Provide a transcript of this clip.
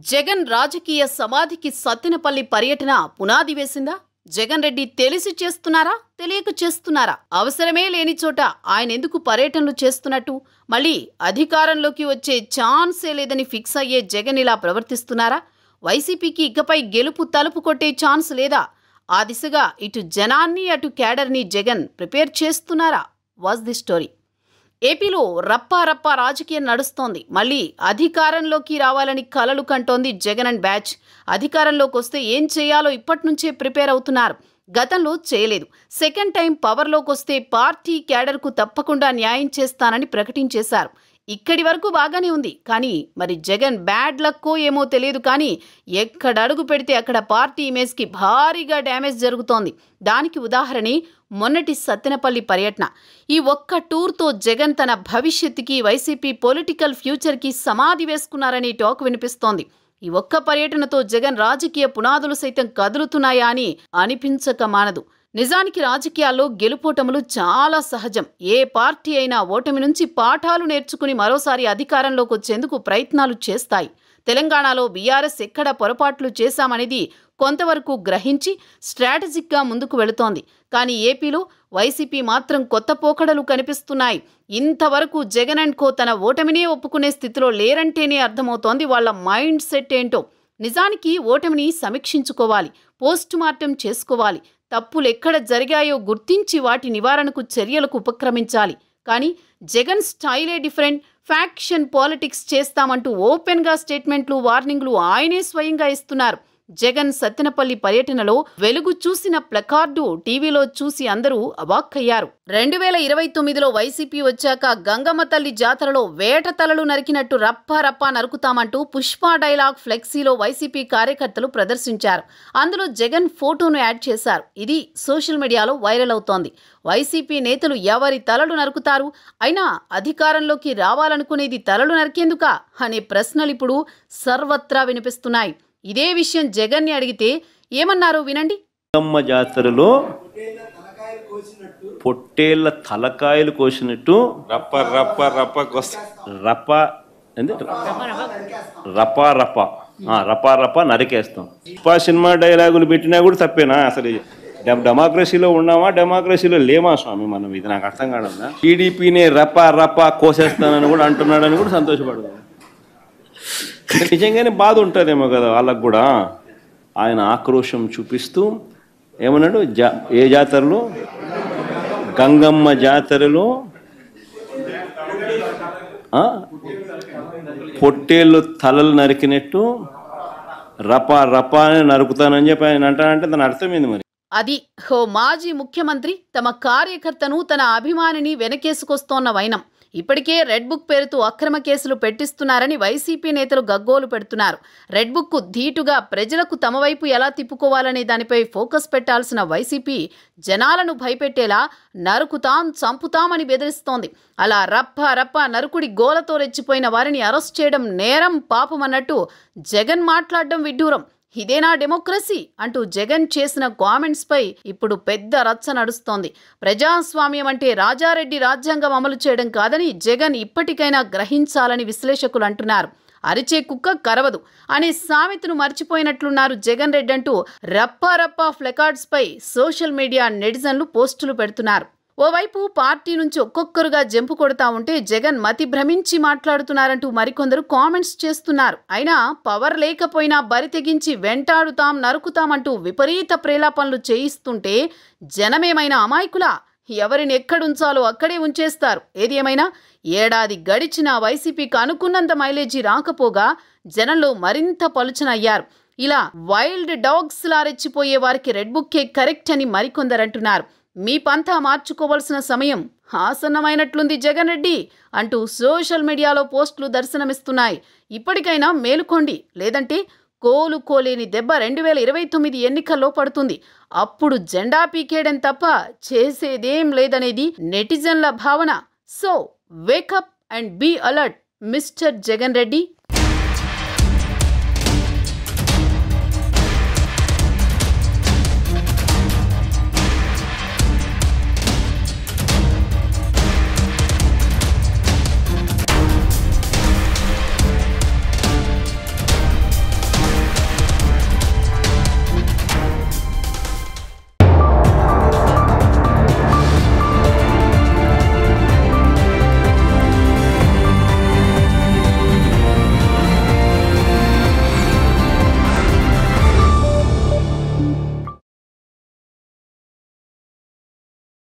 జగన్ రాజకీయ సమాధికి సత్తెనపల్లి పర్యటన పునాది వేసిందా? జగన్ రెడ్డి తెలిసి చేస్తున్నారా, తెలియక చేస్తున్నారా? అవసరమే లేని చోట ఆయన ఎందుకు పర్యటనలు చేస్తున్నట్టు? మళ్ళీ అధికారంలోకి వచ్చే ఛాన్సే లేదని ఫిక్స్ అయ్యే జగన్ ఇలా ప్రవర్తిస్తున్నారా? వైసీపీకి ఇకపై గెలుపు తలుపు కొట్టే ఛాన్స్ లేదా? ఆ దిశగా ఇటు జనాన్ని అటు క్యాడర్ని జగన్ ప్రిపేర్ చేస్తున్నారా? Was the story. ఏపీలో రప్పా రాజకీయం నడుస్తోంది. మళ్ళీ అధికారంలోకి రావాలని కలలు కంటోంది జగన్ అండ్ బ్యాచ్. అధికారంలోకి వస్తే ఏం చేయాలో ఇప్పటి నుంచే ప్రిపేర్ అవుతున్నారు. గతంలో చేయలేదు. సెకండ్ టైం పవర్లోకి వస్తే పార్టీ క్యాడర్కు తప్పకుండా న్యాయం చేస్తానని ప్రకటించేశారు. ఇక్కడి వరకు బాగానే ఉంది. కానీ మరి జగన్ బ్యాడ్ లక్కో ఏమో తెలియదు, కానీ ఎక్కడ అడుగు పెడితే అక్కడ పార్టీ ఇమేజ్కి భారీగా డ్యామేజ్ జరుగుతోంది. దానికి ఉదాహరణే మొన్నటి సత్తెనపల్లి పర్యటన. ఈ ఒక్క టూర్తో జగన్ తన భవిష్యత్తుకి, వైసీపీ పొలిటికల్ ఫ్యూచర్కి సమాధి వేసుకున్నారని టాక్ వినిపిస్తోంది. ఈ ఒక్క పర్యటనతో జగన్ రాజకీయ పునాదులు సైతం కదులుతున్నాయా అని అనిపించక మానదు. నిజానికి రాజకీయాల్లో గెలుపోటములు చాలా సహజం. ఏ పార్టీ అయినా ఓటమి నుంచి పాఠాలు నేర్చుకుని మరోసారి అధికారంలోకి వచ్చేందుకు ప్రయత్నాలు చేస్తాయి. తెలంగాణలో బీఆర్ఎస్ ఎక్కడ పొరపాట్లు చేశామనేది కొంతవరకు గ్రహించి స్ట్రాటజిక్గా ముందుకు వెళుతోంది. కానీ ఏపీలో వైసీపీ మాత్రం కొత్త పోకడలు కనిపిస్తున్నాయి. ఇంతవరకు జగన్ అండ్ కో తన ఓటమినే ఒప్పుకునే స్థితిలో లేరంటేనే అర్థమవుతోంది వాళ్ళ మైండ్ సెట్ ఏంటో. నిజానికి ఓటమిని సమీక్షించుకోవాలి, పోస్ట్ మార్టం చేసుకోవాలి, తప్పులు ఎక్కడ జరిగాయో గుర్తించి వాటి నివారణకు చర్యలకు ఉపక్రమించాలి. కానీ జగన్ స్టైలే డిఫరెంట్. ఫ్యాక్షన్ పాలిటిక్స్ చేస్తామంటూ ఓపెన్గా స్టేట్మెంట్లు, వార్నింగ్లు ఆయనే స్వయంగా ఇస్తున్నారు. జగన్ సత్తెనపల్లి పర్యటనలో వెలుగు చూసిన ప్లకార్డు టీవీలో చూసి అందరూ అవాక్కయ్యారు. 2029లో వైసీపీ వచ్చాక గంగమ్మ తల్లి జాతరలో వేట తలలు నరికినట్టు రప్పా నరుకుతామంటూ పుష్ప డైలాగ్ ఫ్లెక్సీలో వైసీపీ కార్యకర్తలు ప్రదర్శించారు. అందులో జగన్ ఫోటోను యాడ్ చేశారు. ఇది సోషల్ మీడియాలో వైరల్ అవుతోంది. వైసీపీ నేతలు ఎవరి తలలు నరుకుతారు? అయినా అధికారంలోకి రావాలనుకునేది తలలు నరికేందుకా అనే ప్రశ్నలు ఇప్పుడు సర్వత్రా వినిపిస్తున్నాయి. ఇదే విషయం జగన్ని అడిగితే ఏమన్నారో వినండి. గంగమ్మ జాతరలో పొట్టేళ్ల తలకాయలు కోసినట్టు రప్పా నరికేస్తాం. సినిమా డైలాగులు పెట్టినా కూడా తప్పేనా? అసలు డెమోక్రసీలో ఉన్నామా, డెమోక్రసీలో లేమా స్వామి మనం? ఇది నాకు అర్థం కావడం. టీడీపీని రప్పా కోసేస్తానని కూడా అంటున్నాడని కూడా సంతోషపడదాం. నిజంగానే బాధ ఉంటుందేమో కదా వాళ్ళకు కూడా. ఆయన ఆక్రోషం చూపిస్తూ ఏమన్నాడు, ఏ జాతరలో? గంగమ్మ జాతరలో పొట్టేళ్ళు తలలు నరికినట్టు రపా అని నరుకుతానని చెప్పి ఆయన అంటానంటే దాని అర్థమైంది. మరి అది మాజీ ముఖ్యమంత్రి తమ కార్యకర్తను, తన అభిమానిని వెనకేసుకొస్తోన్న వైనం. ఇప్పటికే రెడ్ బుక్ పేరుతో అక్రమ కేసులు పెట్టిస్తున్నారని వైసీపీ నేతలు గగ్గోలు పెడుతున్నారు. రెడ్ బుక్ ధీటుగా ప్రజలకు తమ వైపు ఎలా తిప్పుకోవాలనే దానిపై ఫోకస్ పెట్టాల్సిన వైసీపీ జనాలను భయపెట్టేలా నరుకుతాం, చంపుతామని బెదిరిస్తోంది. అలా రప్పా నరుకుడి గోలతో రెచ్చిపోయిన వారిని అరెస్ట్ చేయడం నేరం, పాపం అన్నట్టు జగన్ మాట్లాడడం విడ్డూరం. ఇదేనా డెమోక్రసీ అంటూ జగన్ చేసిన కామెంట్స్పై ఇప్పుడు పెద్ద రచ్చ నడుస్తోంది. ప్రజాస్వామ్యం అంటే రాజారెడ్డి రాజ్యాంగం అమలు చేయడం కాదని జగన్ ఇప్పటికైనా గ్రహించాలని విశ్లేషకులు అంటున్నారు. అరిచే కుక్క కరవదు అనే సామెతను మర్చిపోయినట్లున్నారు జగన్ రెడ్డి అంటూ రప్పా ఫ్లెకార్డ్స్పై సోషల్ మీడియా నెటిజన్లు పోస్టులు పెడుతున్నారు. ఓవైపు పార్టీ నుంచి ఒక్కొక్కరుగా జంపు కొడతా ఉంటే జగన్ మతి భ్రమించి మాట్లాడుతున్నారంటూ మరికొందరు కామెంట్స్ చేస్తున్నారు. అయినా పవర్ లేకపోయినా బరి తెగించి వెంటాడుతాం, నరుకుతామంటూ విపరీత ప్రేలాపనలు చేయిస్తుంటే జనమేమైనా అమాయకులా? ఎవరిని ఎక్కడుంచాలో అక్కడే ఉంచేస్తారు. ఏది ఏమైనా ఏడాది గడిచినా వైసీపీకి అనుకున్నంత మైలేజీ రాకపోగా జనంలో మరింత పలుచనయ్యారు. ఇలా వైల్డ్ డాగ్స్ లా రెచ్చిపోయే వారికి రెడ్ బుక్కే కరెక్ట్ అని మరికొందరంటున్నారు. మీ పంతా మార్చుకోవాల్సిన సమయం ఆసన్నమైనట్లుంది జగన్ రెడ్డి అంటూ సోషల్ మీడియాలో పోస్టులు దర్శనమిస్తున్నాయి. ఇప్పటికైనా మేలుకోండి, లేదంటే కోలుకోలేని దెబ్బ 2029 ఎన్నికల్లో పడుతుంది. అప్పుడు జెండా పీకేయడం తప్ప చేసేదేం లేదనేది నెటిజన్ల భావన. So wake up and be alert mister Jagan Reddy.